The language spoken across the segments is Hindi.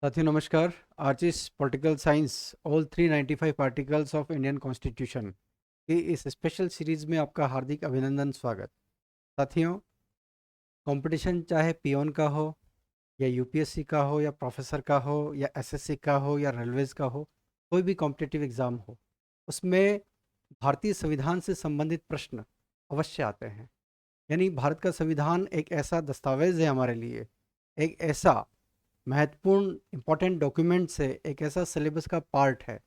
साथियों नमस्कार। Archies political science all 395 articles of Indian constitution की इस स्पेशल सीरीज में आपका हार्दिक अभिनंदन स्वागत। साथियों, कंपटीशन चाहे पियोन का हो या यूपीएससी का हो या प्रोफेसर का हो या एसएससी का हो या रेलवेज का हो, कोई भी कॉम्पिटिटिव एग्ज़ाम हो, उसमें भारतीय संविधान से संबंधित प्रश्न अवश्य आते हैं। यानी भारत का संविधान एक ऐसा दस्तावेज है हमारे लिए, एक ऐसा महत्वपूर्ण इम्पोर्टेंट डॉक्यूमेंट से, एक ऐसा सिलेबस का पार्ट है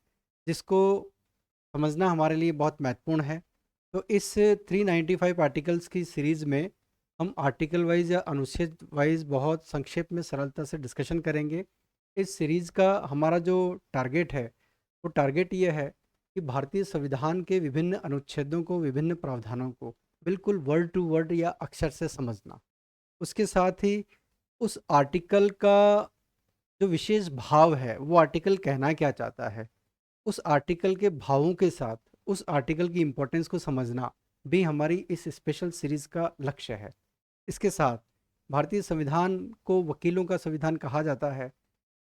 जिसको समझना हमारे लिए बहुत महत्वपूर्ण है। तो इस 395 आर्टिकल्स की सीरीज़ में हम आर्टिकल वाइज या अनुच्छेद वाइज बहुत संक्षेप में सरलता से डिस्कशन करेंगे। इस सीरीज़ का हमारा जो टारगेट है, वो टारगेट ये है कि भारतीय संविधान के विभिन्न अनुच्छेदों को, विभिन्न प्रावधानों को बिल्कुल वर्ड टू वर्ड या अक्षर से समझना। उसके साथ ही उस आर्टिकल का जो विशेष भाव है, वो आर्टिकल कहना क्या चाहता है, उस आर्टिकल के भावों के साथ उस आर्टिकल की इम्पोर्टेंस को समझना भी हमारी इस स्पेशल सीरीज़ का लक्ष्य है। इसके साथ भारतीय संविधान को वकीलों का संविधान कहा जाता है।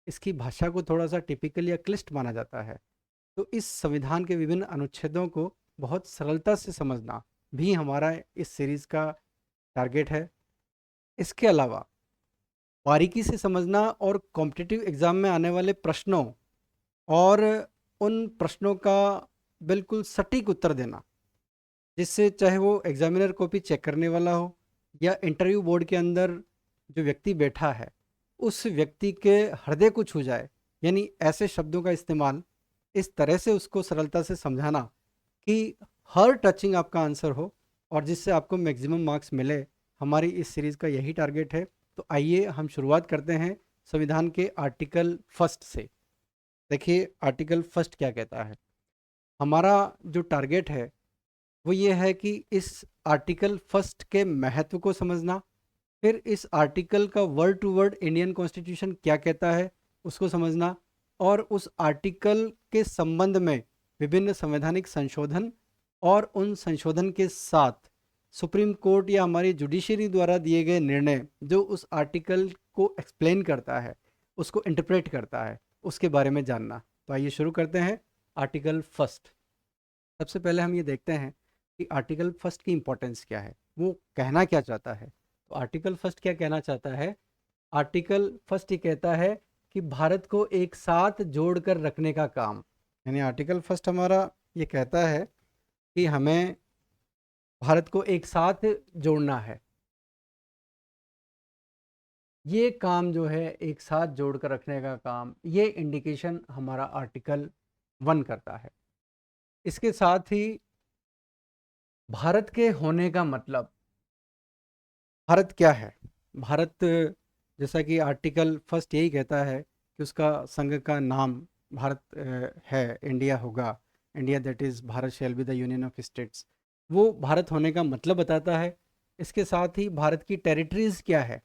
इसकी भाषा को थोड़ा सा टिपिकल या क्लिष्ट माना जाता है। तो इस संविधान के विभिन्न अनुच्छेदों को बहुत सरलता से समझना भी हमारा इस सीरीज़ का टारगेट है। इसके अलावा बारीकी से समझना और कॉम्पिटिटिव एग्ज़ाम में आने वाले प्रश्नों और उन प्रश्नों का बिल्कुल सटीक उत्तर देना, जिससे चाहे वो एग्जामिनर को भी चेक करने वाला हो या इंटरव्यू बोर्ड के अंदर जो व्यक्ति बैठा है, उस व्यक्ति के हृदय को छू जाए। यानी ऐसे शब्दों का इस्तेमाल, इस तरह से उसको सरलता से समझाना कि हर टचिंग आपका आंसर हो और जिससे आपको मैक्सिमम मार्क्स मिले। हमारी इस सीरीज़ का यही टारगेट है। तो आइए हम शुरुआत करते हैं संविधान के आर्टिकल फर्स्ट से। देखिए, आर्टिकल फर्स्ट क्या कहता है। हमारा जो टारगेट है वो ये है कि इस आर्टिकल फर्स्ट के महत्व को समझना, फिर इस आर्टिकल का word to word Indian constitution क्या कहता है उसको समझना, और उस आर्टिकल के संबंध में विभिन्न संवैधानिक संशोधन और उन संशोधन के साथ सुप्रीम कोर्ट या हमारी जुडिशरी द्वारा दिए गए निर्णय जो उस आर्टिकल को एक्सप्लेन करता है, उसको इंटरप्रेट करता है, उसके बारे में जानना। तो आइए शुरू करते हैं आर्टिकल फर्स्ट। सबसे पहले हम ये देखते हैं कि आर्टिकल फर्स्ट की इम्पोर्टेंस क्या है, वो कहना क्या चाहता है। तो आर्टिकल फर्स्ट क्या कहना चाहता है। आर्टिकल फर्स्ट ये कहता है कि भारत को एक साथ जोड़कर रखने का काम। यानी आर्टिकल फर्स्ट हमारा ये कहता है कि हमें भारत को एक साथ जोड़ना है। ये काम जो है एक साथ जोड़कर रखने का काम, ये इंडिकेशन हमारा आर्टिकल वन करता है। इसके साथ ही भारत के होने का मतलब, भारत क्या है। भारत, जैसा कि आर्टिकल फर्स्ट यही कहता है कि उसका संघ का नाम भारत है, इंडिया होगा। India that is Bharat shall be the union of states. वो भारत होने का मतलब बताता है। इसके साथ ही भारत की टेरिटरीज़ क्या है,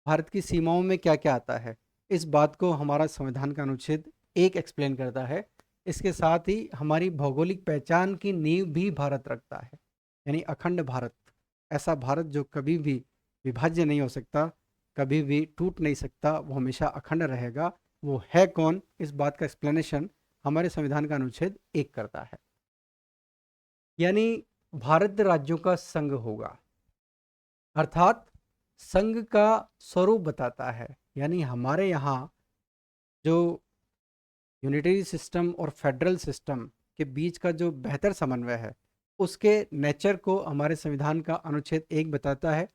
भारत की सीमाओं में क्या क्या आता है, इस बात को हमारा संविधान का अनुच्छेद एक एक्सप्लेन करता है। इसके साथ ही हमारी भौगोलिक पहचान की नींव भी भारत रखता है। यानी अखंड भारत, ऐसा भारत जो कभी भी विभाज्य नहीं हो सकता, कभी भी टूट नहीं सकता, वो हमेशा अखंड रहेगा। वो है कौन, इस बात का एक्सप्लेनेशन हमारे संविधान का अनुच्छेद एक करता है। यानी भारत राज्यों का संघ होगा, अर्थात संघ का स्वरूप बताता है। यानी हमारे यहाँ जो यूनिटरी सिस्टम और फेडरल सिस्टम के बीच का जो बेहतर समन्वय है, उसके नेचर को हमारे संविधान का अनुच्छेद एक बताता है।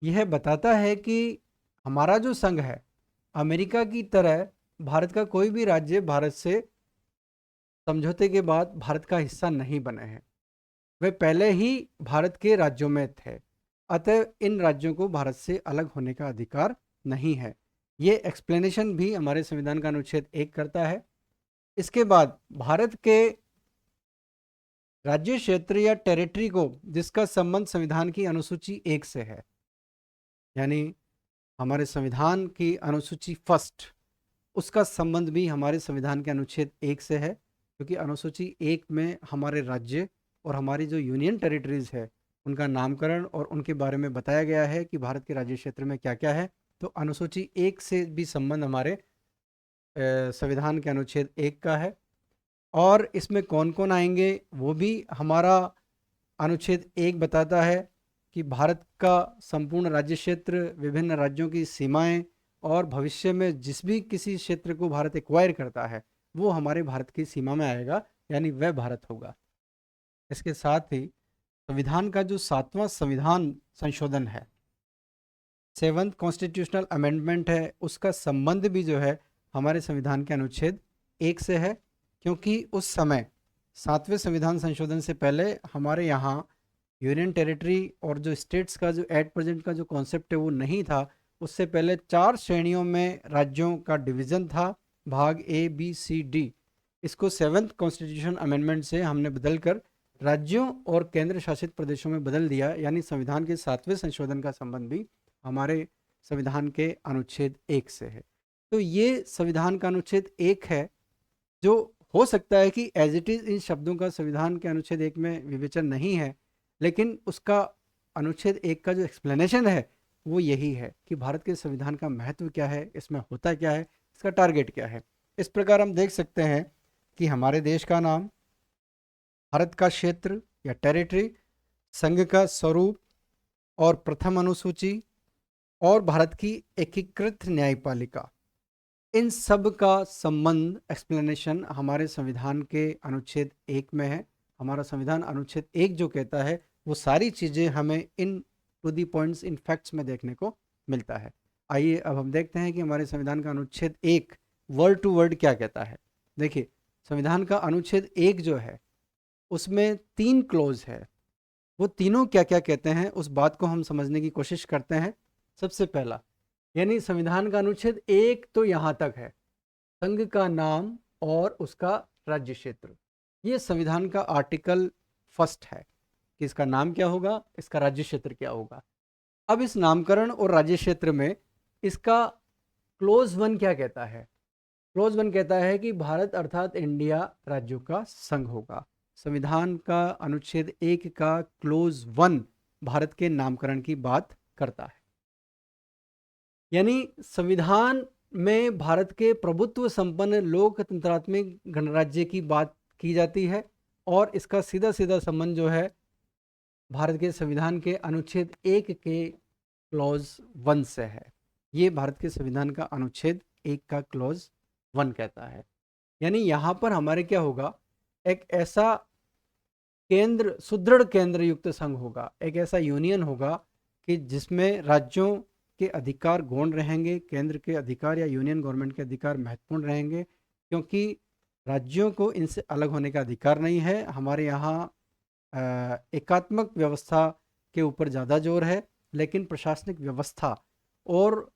यह बताता है कि हमारा जो संघ है, अमेरिका की तरह भारत का कोई भी राज्य भारत से समझौते के बाद भारत का हिस्सा नहीं बने हैं। वे पहले ही भारत के राज्यों में थे। अतः इन राज्यों को भारत से अलग होने का अधिकार नहीं है। ये एक्सप्लेनेशन भी हमारे संविधान का अनुच्छेद एक करता है। इसके बाद भारत के राज्य क्षेत्र या टेरिटरी को, जिसका संबंध संविधान की अनुसूची एक से है, यानी हमारे संविधान की अनुसूची फर्स्ट, उसका संबंध भी हमारे संविधान के अनुच्छेद एक से है। क्योंकि अनुसूची एक में हमारे राज्य और हमारी जो यूनियन टेरिटरीज है, उनका नामकरण और उनके बारे में बताया गया है कि भारत के राज्य क्षेत्र में क्या क्या है। तो अनुसूची एक से भी संबंध हमारे संविधान के अनुच्छेद 1 का है। और इसमें कौन कौन आएंगे वो भी हमारा अनुच्छेद 1 बताता है कि भारत का संपूर्ण राज्य क्षेत्र, विभिन्न राज्यों की सीमाएं, और भविष्य में जिस भी किसी क्षेत्र को भारत एक्वायर करता है वो हमारे भारत की सीमा में आएगा, यानी वह भारत होगा। इसके साथ ही संविधान का जो 7वां संविधान संशोधन है, 7th कॉन्स्टिट्यूशनल अमेंडमेंट है, उसका संबंध भी जो है हमारे संविधान के अनुच्छेद 1 से है। क्योंकि उस समय 7वें संविधान संशोधन से पहले हमारे यहाँ यूनियन टेरिटरी और जो स्टेट्स का जो एट प्रेजेंट का जो कॉन्सेप्ट है वो नहीं था। उससे पहले 4 श्रेणियों में राज्यों का डिवीज़न था, भाग ए बी सी डी। इसको 7th कॉन्स्टिट्यूशन अमेंडमेंट से हमने बदल कर राज्यों और केंद्र शासित प्रदेशों में बदल दिया, यानी संविधान के 7वें संशोधन का संबंध भी हमारे संविधान के अनुच्छेद 1 से है। तो ये संविधान का अनुच्छेद 1 है, जो हो सकता है कि एज इट इज़ इन शब्दों का संविधान के अनुच्छेद 1 में विवेचन नहीं है, लेकिन उसका अनुच्छेद 1 का जो एक्सप्लेनेशन है वो यही है कि भारत के संविधान का महत्व क्या है, इसमें होता क्या है, इसका टारगेट क्या है। इस प्रकार हम देख सकते हैं कि हमारे देश का नाम, भारत का क्षेत्र या टेरिटरी, संघ का स्वरूप और प्रथम अनुसूची, और भारत की एकीकृत न्यायपालिका, इन सब का संबंध, एक्सप्लेनेशन हमारे संविधान के अनुच्छेद 1 में है। हमारा संविधान अनुच्छेद 1 जो कहता है वो सारी चीज़ें हमें इन टू दी पॉइंट्स, इन फैक्ट्स में देखने को मिलता है। आइए अब हम देखते हैं कि हमारे संविधान का अनुच्छेद 1 वर्ड टू वर्ड क्या कहता है। देखिए, संविधान का अनुच्छेद 1 जो है उसमें 3 क्लोज है। वो तीनों क्या क्या कहते हैं उस बात को हम समझने की कोशिश करते हैं। सबसे पहला, यानी संविधान का अनुच्छेद 1 तो यहाँ तक है, संघ का नाम और उसका राज्य क्षेत्र। ये संविधान का आर्टिकल फर्स्ट है कि इसका नाम क्या होगा, इसका राज्य क्षेत्र क्या होगा। अब इस नामकरण और राज्य क्षेत्र में इसका क्लोज 1 क्या कहता है। क्लोज 1 कहता है कि भारत अर्थात इंडिया राज्यों का संघ होगा। संविधान का अनुच्छेद 1 का क्लोज 1 भारत के नामकरण की बात करता है। यानी संविधान में भारत के प्रभुत्व संपन्न लोकतंत्रात्मक गणराज्य की बात की जाती है, और इसका सीधा सीधा संबंध जो है भारत के संविधान के अनुच्छेद 1 के क्लॉज 1 से है। ये भारत के संविधान का अनुच्छेद 1 का क्लॉज 1 कहता है। यानी यहाँ पर हमारे क्या होगा, एक ऐसा केंद्र, सुदृढ़ केंद्र युक्त संघ होगा, एक ऐसा यूनियन होगा कि जिसमें राज्यों के अधिकार गौण रहेंगे, केंद्र के अधिकार या यूनियन गवर्नमेंट के अधिकार महत्वपूर्ण रहेंगे, क्योंकि राज्यों को इनसे अलग होने का अधिकार नहीं है। हमारे यहाँ एकात्मक व्यवस्था के ऊपर ज़्यादा जोर है, लेकिन प्रशासनिक व्यवस्था और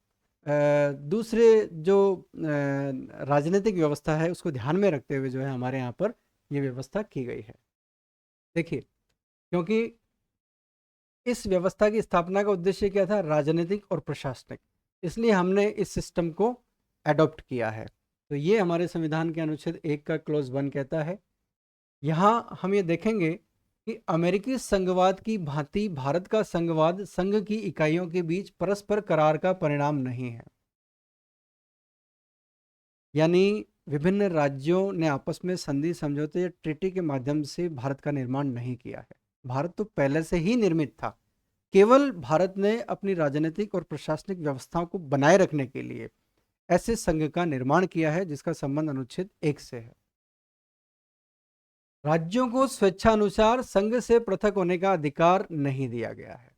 दूसरे जो राजनीतिक व्यवस्था है उसको ध्यान में रखते हुए जो है हमारे यहाँ पर ये व्यवस्था की गई है। देखिए, क्योंकि इस व्यवस्था की स्थापना का उद्देश्य क्या था, राजनीतिक और प्रशासनिक, इसलिए हमने इस सिस्टम को एडॉप्ट किया है। तो ये हमारे संविधान के अनुच्छेद 1 का क्लॉज 1 कहता है। यहाँ हम ये देखेंगे कि अमेरिकी संघवाद की भांति भारत का संघवाद संघ की इकाइयों के बीच परस्पर करार का परिणाम नहीं है। यानी विभिन्न राज्यों ने आपस में संधि, समझौते या ट्रीटी के माध्यम से भारत का निर्माण नहीं किया है। भारत तो पहले से ही निर्मित था, केवल भारत ने अपनी राजनीतिक और प्रशासनिक व्यवस्थाओं को बनाए रखने के लिए ऐसे संघ का निर्माण किया है जिसका संबंध अनुच्छेद 1 से है। राज्यों को स्वेच्छानुसार संघ से पृथक होने का अधिकार नहीं दिया गया है।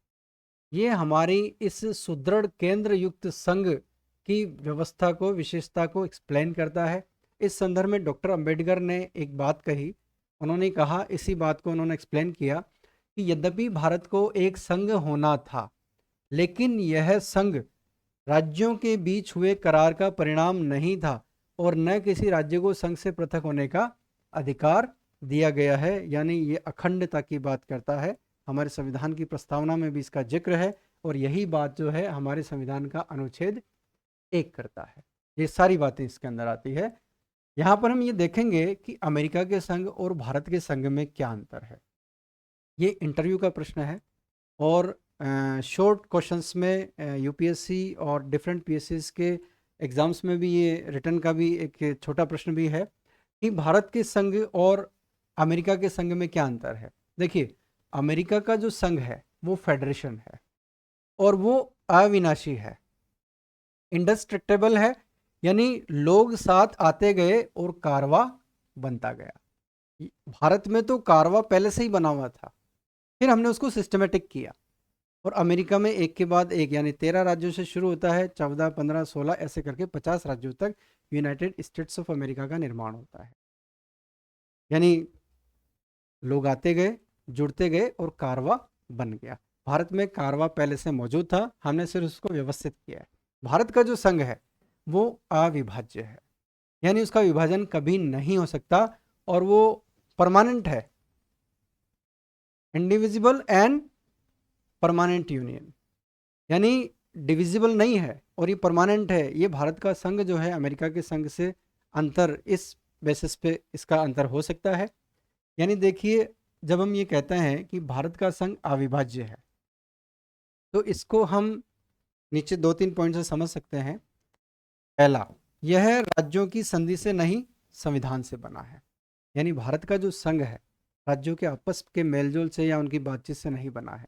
ये हमारी इस सुदृढ़ केंद्र युक्त संघ की व्यवस्था को, विशेषता को एक्सप्लेन करता है। इस संदर्भ में डॉक्टर अंबेडकर ने एक बात कही, उन्होंने कहा, इसी बात को उन्होंने एक्सप्लेन किया कि यद्यपि भारत को एक संघ होना था, लेकिन यह संघ राज्यों के बीच हुए करार का परिणाम नहीं था और न किसी राज्य को संघ से पृथक होने का अधिकार दिया गया है। यानी ये अखंडता की बात करता है। हमारे संविधान की प्रस्तावना में भी इसका जिक्र है, और यही बात जो है हमारे संविधान का अनुच्छेद 1 करता है। ये सारी बातें इसके अंदर आती है। यहाँ पर हम ये देखेंगे कि अमेरिका के संघ और भारत के संघ में क्या अंतर है। ये इंटरव्यू का प्रश्न है, और शॉर्ट क्वेश्चंस में यूपीएससी और डिफरेंट पीएससीज के एग्जाम्स में भी ये रिटर्न का भी एक छोटा प्रश्न भी है कि भारत के संघ और अमेरिका के संघ में क्या अंतर है। देखिए, अमेरिका का जो संघ है वो फेडरेशन है और वो अविनाशी है, इंडस्ट्रक्टेबल है, यानी लोग साथ आते गए और कारवा बनता गया। भारत में तो कारवा पहले से ही बना हुआ था, फिर हमने उसको सिस्टमेटिक किया। और अमेरिका में एक के बाद एक, यानी 13 राज्यों से शुरू होता है, 14, 15, 16 ऐसे करके 50 राज्यों तक यूनाइटेड स्टेट्स ऑफ अमेरिका का निर्माण होता है। यानी लोग आते गए, जुड़ते गए और कारवा बन गया। भारत में कारवा पहले से मौजूद था, हमने सिर्फ उसको व्यवस्थित किया है। भारत का जो संघ है वो अविभाज्य है, यानी उसका विभाजन कभी नहीं हो सकता और वो परमानेंट है, इंडिविजिबल एंड परमानेंट यूनियन, यानी डिविजिबल नहीं है और ये परमानेंट है। ये भारत का संघ जो है अमेरिका के संघ से अंतर इस बेसिस पे इसका अंतर हो सकता है। यानी देखिए, जब हम ये कहते हैं कि भारत का संघ अविभाज्य है तो इसको हम नीचे 2-3 पॉइंट से समझ सकते हैं। पहला, यह राज्यों की संधि से नहीं संविधान से बना है, यानी भारत का जो संघ है राज्यों के आपस के मेलजोल से या उनकी बातचीत से नहीं बना है,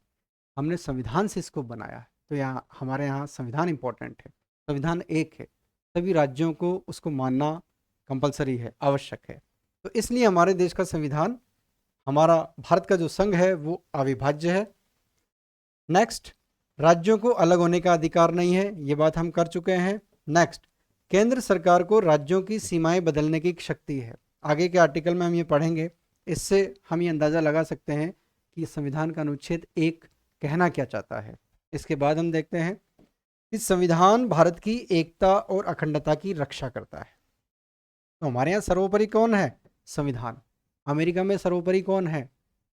हमने संविधान से इसको बनाया है। तो यहाँ हमारे यहाँ संविधान इंपॉर्टेंट है, संविधान एक है, सभी राज्यों को उसको मानना कंपलसरी है, आवश्यक है। तो इसलिए हमारे देश का संविधान, हमारा भारत का जो संघ है वो अविभाज्य है। नेक्स्ट, राज्यों को अलग होने का अधिकार नहीं है, ये बात हम कर चुके हैं। नेक्स्ट, केंद्र सरकार को राज्यों की सीमाएं बदलने की शक्ति है। आगे के आर्टिकल में हम ये पढ़ेंगे, इससे हम ये अंदाज़ा लगा सकते हैं कि संविधान का अनुच्छेद 1 कहना क्या चाहता है। इसके बाद हम देखते हैं कि संविधान भारत की एकता और अखंडता की रक्षा करता है। तो हमारे यहाँ सर्वोपरि कौन है? संविधान। अमेरिका में सर्वोपरि कौन है?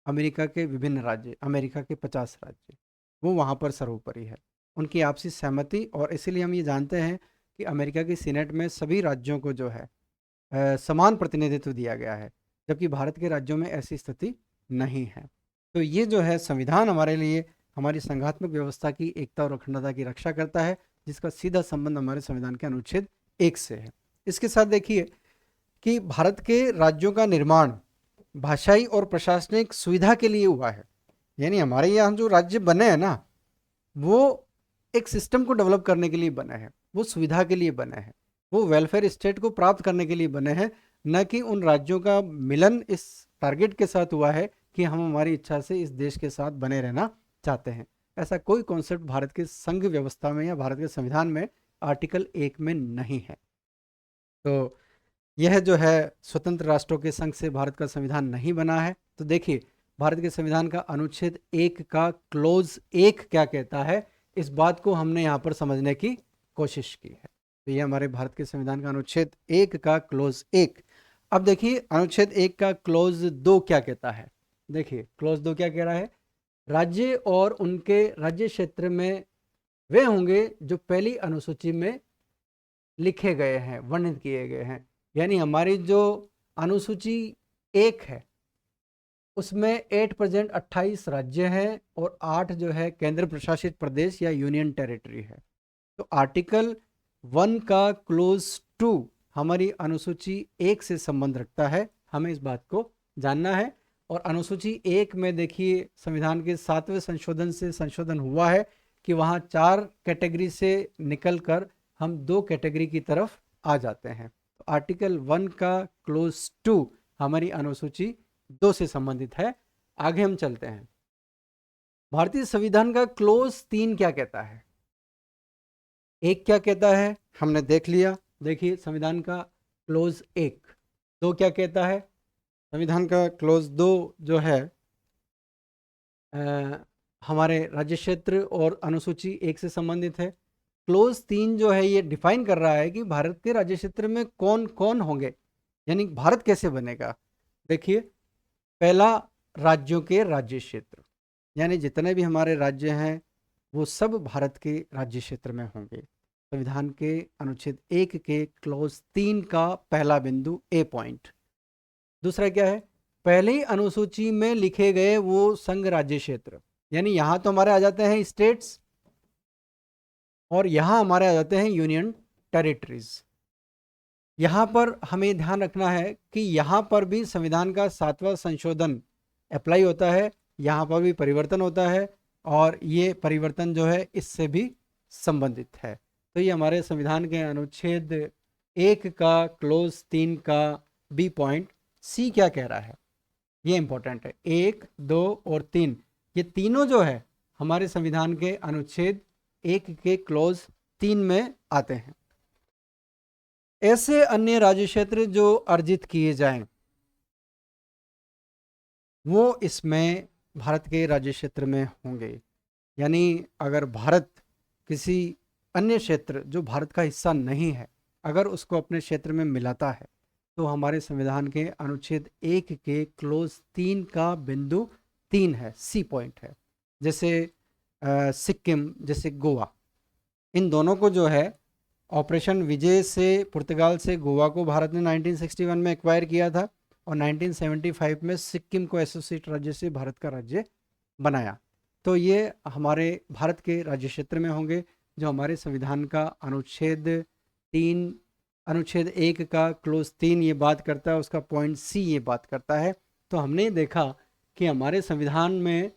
अमेरिका के विभिन्न राज्य, अमेरिका के 50 राज्य, वो वहाँ पर सर्वोपरि है, उनकी आपसी सहमति। और इसीलिए हम ये जानते हैं कि अमेरिका की सीनेट में सभी राज्यों को जो है समान प्रतिनिधित्व दिया गया है, जबकि भारत के राज्यों में ऐसी स्थिति नहीं है। तो ये जो है संविधान हमारे लिए हमारी संघात्मक व्यवस्था की एकता और अखंडता की रक्षा करता है, जिसका सीधा संबंध हमारे संविधान के अनुच्छेद 1 से है। इसके साथ देखिए कि भारत के राज्यों का निर्माण भाषाई और प्रशासनिक सुविधा के लिए हुआ है, यानी हमारे यहाँ जो राज्य बने हैं ना, वो एक सिस्टम को डेवलप करने के लिए बने हैं, वो सुविधा के लिए बने हैं, वो वेलफेयर स्टेट को प्राप्त करने के लिए बने हैं, न कि उन राज्यों का मिलन इस टारगेट के साथ हुआ है कि हम हमारी इच्छा से इस देश के साथ बने रहना चाहते हैं। ऐसा कोई कॉन्सेप्ट भारत के संघ व्यवस्था में या भारत के संविधान में आर्टिकल 1 में नहीं है। तो यह जो है स्वतंत्र राष्ट्रों के संघ से भारत का संविधान नहीं बना है। तो देखिए, भारत के संविधान का अनुच्छेद 1 का क्लोज 1 क्या कहता है, इस बात को हमने यहाँ पर समझने की कोशिश की है। तो ये हमारे भारत के संविधान का अनुच्छेद 1 का क्लोज 1। अब देखिए अनुच्छेद 1 का क्लोज 2 क्या कहता है। देखिए क्लोज 2 क्या कह रहा है, राज्य और उनके राज्य क्षेत्र में वे होंगे जो पहली अनुसूची में लिखे गए हैं, वर्णित किए गए हैं। यानी हमारी जो अनुसूची 1 है उसमें 8% 28 राज्य हैं और 8 जो है केंद्र प्रशासित प्रदेश या यूनियन टेरिटरी है। तो आर्टिकल 1 का क्लोज 2 हमारी अनुसूची 1 से संबंध रखता है, हमें इस बात को जानना है। और अनुसूची 1 में देखिए संविधान के 7वें संशोधन से संशोधन हुआ है कि वहाँ 4 कैटेगरी से निकल कर हम 2 कैटेगरी की तरफ आ जाते हैं। तो आर्टिकल 1 का क्लोज 2 हमारी अनुसूची 2 से संबंधित है। आगे हम चलते हैं, भारतीय संविधान का क्लोज 3 क्या कहता है, 1 क्या कहता है हमने देख लिया। देखिए संविधान का क्लोज 1, 2 क्या कहता है, संविधान का क्लोज 2 जो है हमारे राज्य क्षेत्र और अनुसूची 1 से संबंधित है। क्लोज 3 जो है ये डिफाइन कर रहा है कि भारत के राज्य क्षेत्र में कौन कौन होंगे, यानी भारत कैसे बनेगा। देखिए पहला, राज्यों के राज्य क्षेत्र, यानी जितने भी हमारे राज्य हैं वो सब भारत के राज्य क्षेत्र में होंगे। संविधान के अनुच्छेद 1 के क्लोज 3 का पहला बिंदु ए पॉइंट। दूसरा क्या है, पहली अनुसूची में लिखे गए वो संघ राज्य क्षेत्र, यानी यहाँ तो हमारे आ जाते हैं स्टेट्स और यहाँ हमारे आ जाते हैं यूनियन टेरिटरीज। यहाँ पर हमें ध्यान रखना है कि यहाँ पर भी संविधान का 7वां संशोधन अप्लाई होता है, यहाँ पर भी परिवर्तन होता है और ये परिवर्तन जो है इससे भी संबंधित है। तो ये हमारे संविधान के अनुच्छेद 1 का क्लोज 3 का बी पॉइंट सी क्या कह रहा है, ये इंपॉर्टेंट है। 1, 2 और 3 ये तीनों जो है हमारे संविधान के अनुच्छेद 1 के क्लोज 3 में आते हैं। ऐसे अन्य राज्य क्षेत्र जो अर्जित किए जाएं वो इसमें भारत के राज्य क्षेत्र में होंगे। यानी अगर भारत किसी अन्य क्षेत्र जो भारत का हिस्सा नहीं है अगर उसको अपने क्षेत्र में मिलाता है तो हमारे संविधान के अनुच्छेद 1 के क्लोज 3 का बिंदु 3 है, सी पॉइंट है। जैसे सिक्किम, जैसे गोवा, इन दोनों को जो है ऑपरेशन विजय से पुर्तगाल से गोवा को भारत ने 1961 में एक्वायर किया था और 1975 में सिक्किम को एसोसिएट राज्य से भारत का राज्य बनाया। तो ये हमारे भारत के राज्य क्षेत्र में होंगे जो हमारे संविधान का अनुच्छेद 1 का क्लोज 3 ये बात करता है, उसका पॉइंट सी ये बात करता है। तो हमने देखा कि हमारे संविधान में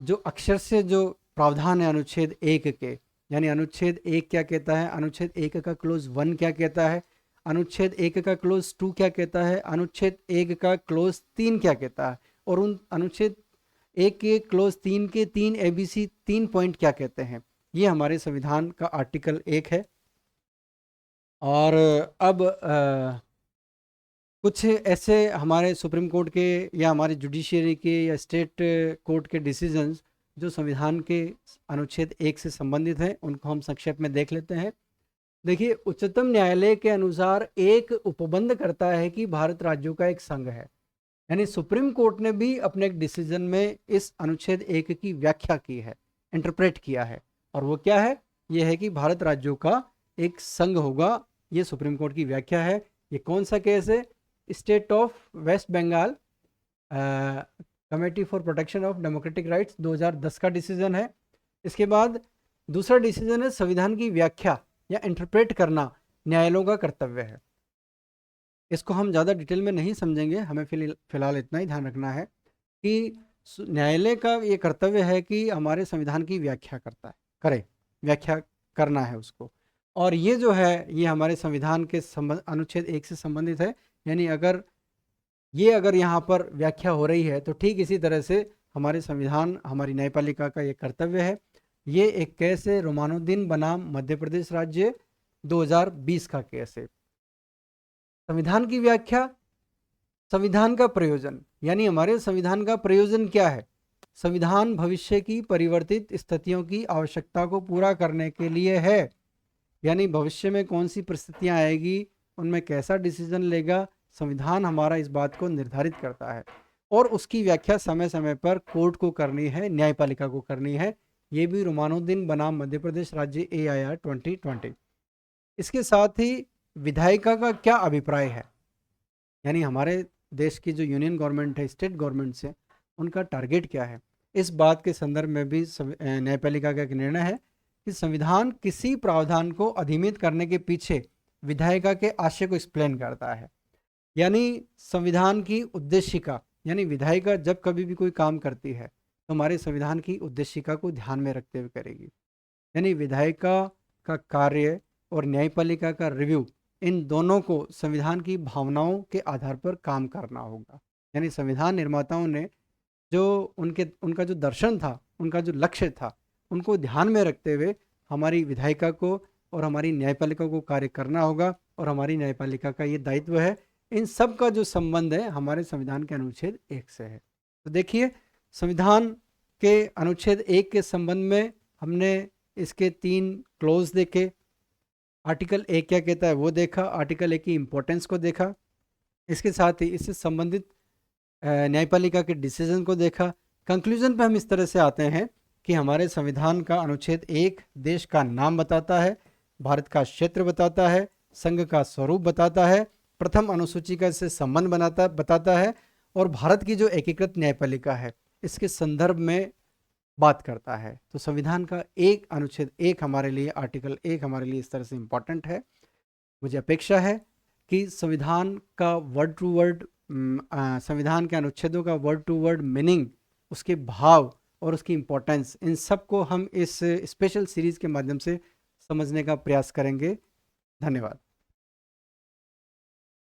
जो अक्षर से जो प्रावधान है अनुच्छेद 1 के, यानी अनुच्छेद 1 क्या कहता है, अनुच्छेद 1 का क्लोज 1 क्या कहता है, अनुच्छेद 1 का क्लोज 2 क्या कहता है, अनुच्छेद 1 का क्लोज 3 क्या कहता है और उन अनुच्छेद 1 के क्लोज 3 के 3 ABC 3 पॉइंट क्या कहते हैं, ये हमारे संविधान का आर्टिकल 1 है। और अब कुछ ऐसे हमारे सुप्रीम कोर्ट के या हमारे जुडिशियरी के या स्टेट कोर्ट के डिसीजंस जो संविधान के अनुच्छेद 1 से संबंधित हैं उनको हम संक्षेप में देख लेते हैं। देखिए, उच्चतम न्यायालय के अनुसार एक उपबंध करता है कि भारत राज्यों का एक संघ है। यानी सुप्रीम कोर्ट ने भी अपने एक डिसीजन में इस अनुच्छेद 1 की व्याख्या की है, इंटरप्रेट किया है, और वो क्या है, ये है कि भारत राज्यों का एक संघ होगा। ये सुप्रीम कोर्ट की व्याख्या है। ये कौन सा केस है? State of West Bengal committee for protection of democratic rights 2010 का डिसीजन है। इसके बाद दूसरा डिसीजन है संविधान की व्याख्या या इंटरप्रेट करना न्यायालयों का कर्तव्य है। इसको हम ज़्यादा डिटेल में नहीं समझेंगे, हमें फिलहाल इतना ही ध्यान रखना है कि न्यायालय का ये कर्तव्य है कि हमारे संविधान की व्याख्या व्याख्या करना है उसको। और ये जो है ये हमारे संविधान के अनुच्छेद 1 से संबंधित है। यानी अगर यहाँ पर व्याख्या हो रही है तो ठीक इसी तरह से हमारे संविधान, हमारी न्यायपालिका का ये कर्तव्य है। ये एक केस है रोमानुद्दीन बनाम मध्य प्रदेश राज्य 2020 का केस है। संविधान की व्याख्या, संविधान का प्रयोजन, यानी हमारे संविधान का प्रयोजन क्या है? संविधान भविष्य की परिवर्तित स्थितियों की आवश्यकता को पूरा करने के लिए है। यानी भविष्य में कौन सी परिस्थितियां आएगी, उनमें कैसा डिसीजन लेगा, संविधान हमारा इस बात को निर्धारित करता है और उसकी व्याख्या समय समय पर कोर्ट को करनी है, न्यायपालिका को करनी है। ये भी रोमानुद्दीन बनाम मध्य प्रदेश राज्य AIR 2020। इसके साथ ही विधायिका का क्या अभिप्राय है, यानी हमारे देश की जो यूनियन गवर्नमेंट है, स्टेट गवर्नमेंट से उनका टारगेट क्या है, इस बात के संदर्भ में भी न्यायपालिका का एक निर्णय है कि संविधान किसी प्रावधान को अधिमित करने के पीछे विधायिका के आशय को एक्सप्लेन करता है। यानी संविधान की उद्देशिका, यानी विधायिका जब कभी भी कोई काम करती है तो हमारे संविधान की उद्देशिका को ध्यान में रखते हुए करेगी। यानी विधायिका का कार्य और न्यायपालिका का रिव्यू, इन दोनों को संविधान की भावनाओं के आधार पर काम करना होगा। यानी संविधान निर्माताओं ने जो उनका जो दर्शन था, उनका जो लक्ष्य था, उनको ध्यान में रखते हुए हमारी विधायिका को और हमारी न्यायपालिका को कार्य करना होगा। और हमारी न्यायपालिका का ये दायित्व है। इन सब का जो संबंध है हमारे संविधान के अनुच्छेद 1 से है। तो देखिए, संविधान के अनुच्छेद 1 के संबंध में हमने इसके 3 क्लोज देखे। आर्टिकल 1 क्या कहता है वो देखा, आर्टिकल 1 की इम्पोर्टेंस को देखा, इसके साथ ही इससे संबंधित न्यायपालिका के डिसीजन को देखा। कंक्लूजन पे हम इस तरह से आते हैं कि हमारे संविधान का अनुच्छेद 1 देश का नाम बताता है, भारत का क्षेत्र बताता है, संघ का स्वरूप बताता है, प्रथम अनुसूची का इससे संबंध बताता है और भारत की जो एकीकृत न्यायपालिका है इसके संदर्भ में बात करता है। तो संविधान का अनुच्छेद 1 हमारे लिए, आर्टिकल 1 हमारे लिए इस तरह से इम्पॉर्टेंट है। मुझे अपेक्षा है कि संविधान का वर्ड टू वर्ड, संविधान के अनुच्छेदों का वर्ड टू वर्ड मीनिंग, उसके भाव और उसकी इम्पोर्टेंस, इन सब को हम इस स्पेशल सीरीज के माध्यम से समझने का प्रयास करेंगे। धन्यवाद।